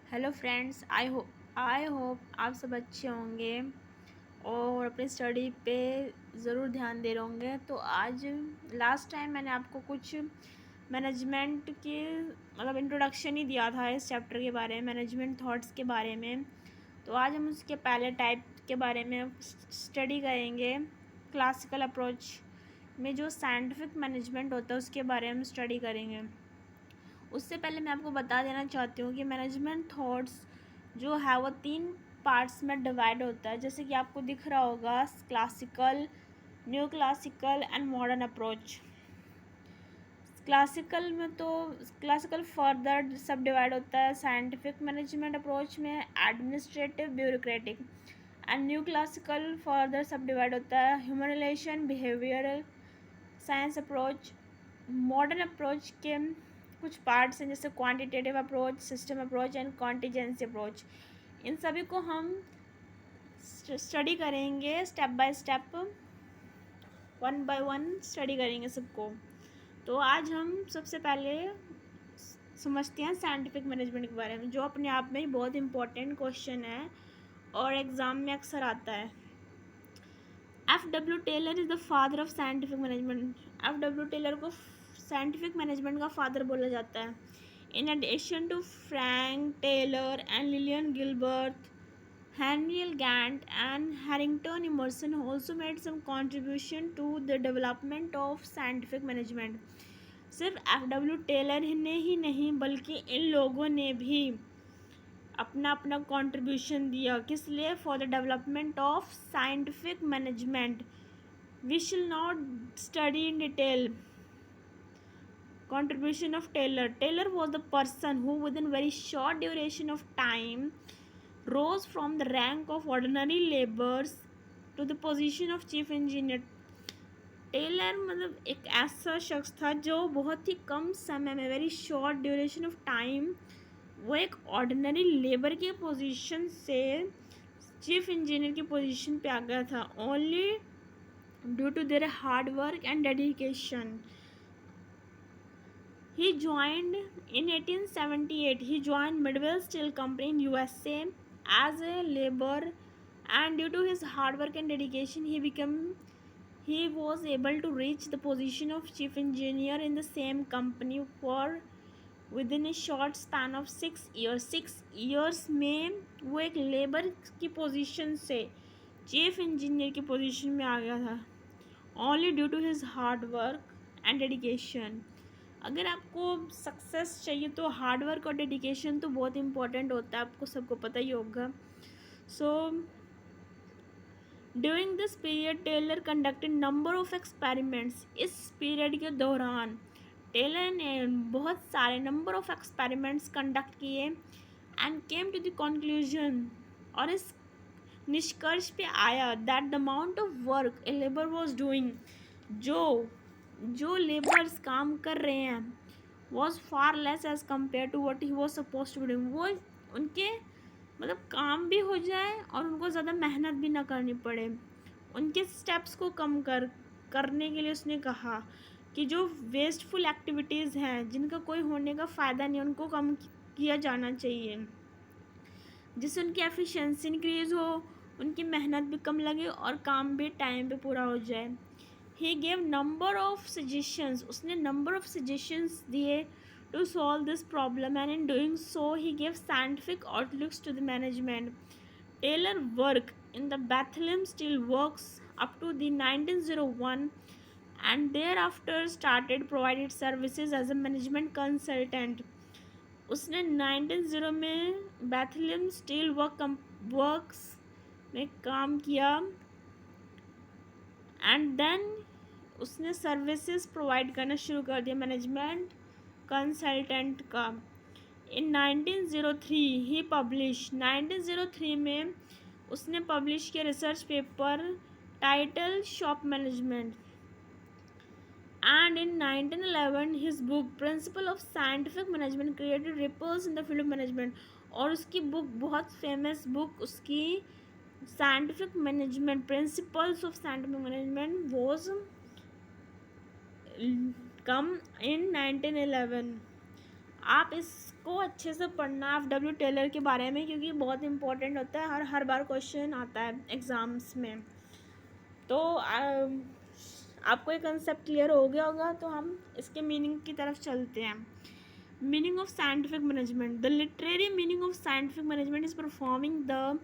Hello friends, I hope आप सब अच्छे होंगे और अपनी स्टडी पे ज़रूर ध्यान दे रहे होंगे। तो आज लास्ट टाइम मैंने आपको कुछ मैनेजमेंट के इंट्रोडक्शन ही दिया था इस चैप्टर के बारे में, मैनेजमेंट थॉट्स के बारे में। तो आज हम उसके पहले टाइप के बारे में स्टडी करेंगे। क्लासिकल अप्रोच में जो साइंटिफिक मैनेजमेंट होता है उसके बारे में हम स्टडी करेंगे। उससे पहले मैं आपको बता देना चाहती हूँ कि मैनेजमेंट थॉट्स जो है वो 3 पार्ट्स में डिवाइड होता है, जैसे कि आपको दिख रहा होगा, classical, new classical and modern approach. Classical में तो क्लासिकल फर्दर सब डिवाइड होता है साइंटिफिक मैनेजमेंट अप्रोच में, administrative, bureaucratic. And new classical further sub divide होता है human relation, behavioural science approach. Modern approach के कुछ पार्ट्स हैं जैसे quantitative approach, system approach and contingency approach. इन सभी को हम स्टडी करेंगे step by step, one by one study करेंगे सबको। तो आज हम सबसे पहले समझते हैं साइंटिफिक मैनेजमेंट के बारे में, जो अपने आप में ही बहुत इंपॉर्टेंट क्वेश्चन है और एग्ज़ाम में अक्सर आता है। F.W. Taylor is the father of scientific management. F.W. Taylor को साइंटिफिक मैनेजमेंट का फादर बोला जाता है। In addition to Frank Taylor and Lillian Gilbreth, Henry L. Gantt and Harrington Emerson also made some contribution to the development of scientific management. सिर्फ F.W. Taylor ने ही नहीं बल्कि इन लोगों ने भी अपना अपना कंट्रीब्यूशन दिया। किस लिए? For the development of scientific management. We shall not study in detail contribution of Taylor. Taylor was the person who within very short duration of time rose from the rank of ordinary laborers to the position of chief engineer. Taylor एक ऐसा शख्स था जो बहुत ही कम समय में, very short duration of time, वो एक ऑर्डिनरी लेबर के पोजीशन से चीफ इंजीनियर की पोजीशन पे आ गया था, only due to their hard work and dedication. He joined in 1878. He joined Midwell Steel Company in USA as a laborer, and due to his hard work and dedication, he was able to reach the position of chief engineer in the same company for within a short span of 6 years. 6 years में वो एक labour की position से chief engineer की position में आ गया था, only due to his hard work and dedication. अगर आपको सक्सेस चाहिए तो हार्ड वर्क और डेडिकेशन तो बहुत इम्पोर्टेंट होता है, आपको सबको पता ही होगा। So during this period Taylor conducted number of experiments. इस पीरियड के दौरान टेलर ने बहुत सारे नंबर ऑफ एक्सपेरिमेंट्स कंडक्ट किए and came to the conclusion, और इस निष्कर्ष पे आया that the amount of work a labour was doing, जो लेबर्स काम कर रहे हैं, was far less as compare to what he was suppose to doing. वो उनके काम भी हो जाए और उनको ज़्यादा मेहनत भी ना करनी पड़े। उनके स्टेप्स को कम करने के लिए उसने कहा कि जो वेस्टफुल एक्टिविटीज़ हैं, जिनका कोई होने का फ़ायदा नहीं, उनको कम किया जाना चाहिए, जिससे उनकी एफिशिएंसी इंक्रीज़ हो, उनकी मेहनत भी कम लगे और काम भी टाइम पे पूरा हो जाए। He gave number of suggestions. उसने number of suggestions दिए to solve this problem, and in doing so he gave scientific outlooks to the management. Taylor worked in the Bethlehem Steel Works up to the 1901 and thereafter started provided services as a management consultant. उसने 1900 में Bethlehem Steel Works में काम किया and then उसने services provide करना शुरू कर दिया मैनेजमेंट कंसल्टेंट का। इन 1903 ही पब्लिश, 1903 में उसने पब्लिश किया research paper title shop management, and in 1911 his book principle of scientific management created ripples in the field of management. और उसकी बुक, बहुत फेमस बुक उसकी, scientific management, principles of scientific management, was come in 1911। आप इसको अच्छे से पढ़ना F.W.. Taylor के बारे में, क्योंकि बहुत इंपॉर्टेंट होता है, हर बार क्वेश्चन आता है एग्ज़ाम्स में। तो आपको ये कंसेप्ट क्लियर हो गया होगा, तो हम इसके मीनिंग की तरफ चलते हैं। Meaning of scientific management. The literary meaning of scientific management is performing the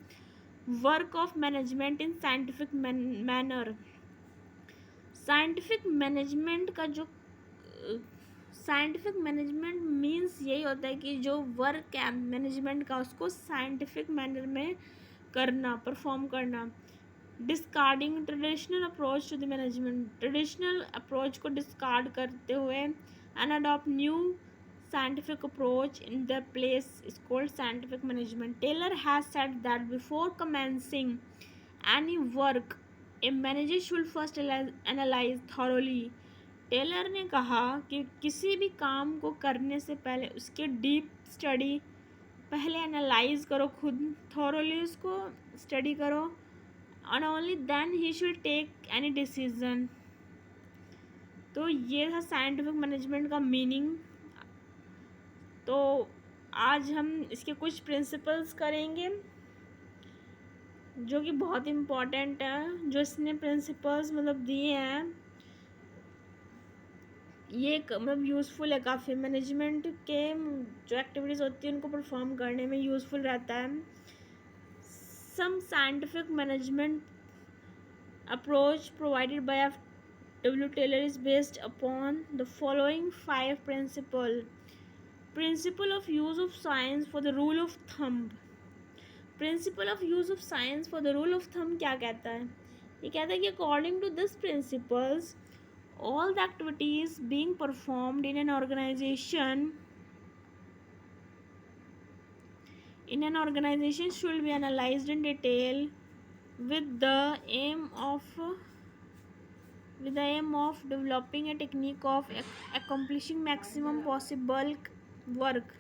work of management in scientific manner. Scientific management का जो साइंटिफिक मैनेजमेंट मीन्स यही होता है कि जो वर्क है मैनेजमेंट का, उसको साइंटिफिक मैनर में करना, परफॉर्म करना। Discarding traditional approach to the management. Traditional approach को डिस्कार्ड करते हुए and adopt new scientific approach in their place is called scientific management. Taylor has said that before commencing any work, a manager should first analyze thoroughly. Taylor ने कहा कि किसी भी काम को करने से पहले उसके डीप स्टडी पहले एनालाइज करो, खुद थॉरोली उसको स्टडी करो, and only then he should take any decision. तो ये था साइंटिफिक मैनेजमेंट का मीनिंग। तो आज हम इसके कुछ प्रिंसिपल्स करेंगे जो कि बहुत इम्पॉर्टेंट है, जो इसने प्रिंसिपल्स मतलब दिए हैं, ये मतलब यूज़फुल है काफ़ी। मैनेजमेंट के जो एक्टिविटीज़ होती हैं उनको परफॉर्म करने में यूज़फुल रहता है। Some scientific management approach provided by F W. Taylor is based upon the following 5 principle. Principle of use of science for the rule of thumb. Principle of use of science for the rule of thumb क्या कहता है? ये कहता है कि according to this principles all the activities being performed in an organization should be analyzed in detail with the aim of developing a technique of accomplishing maximum possible work.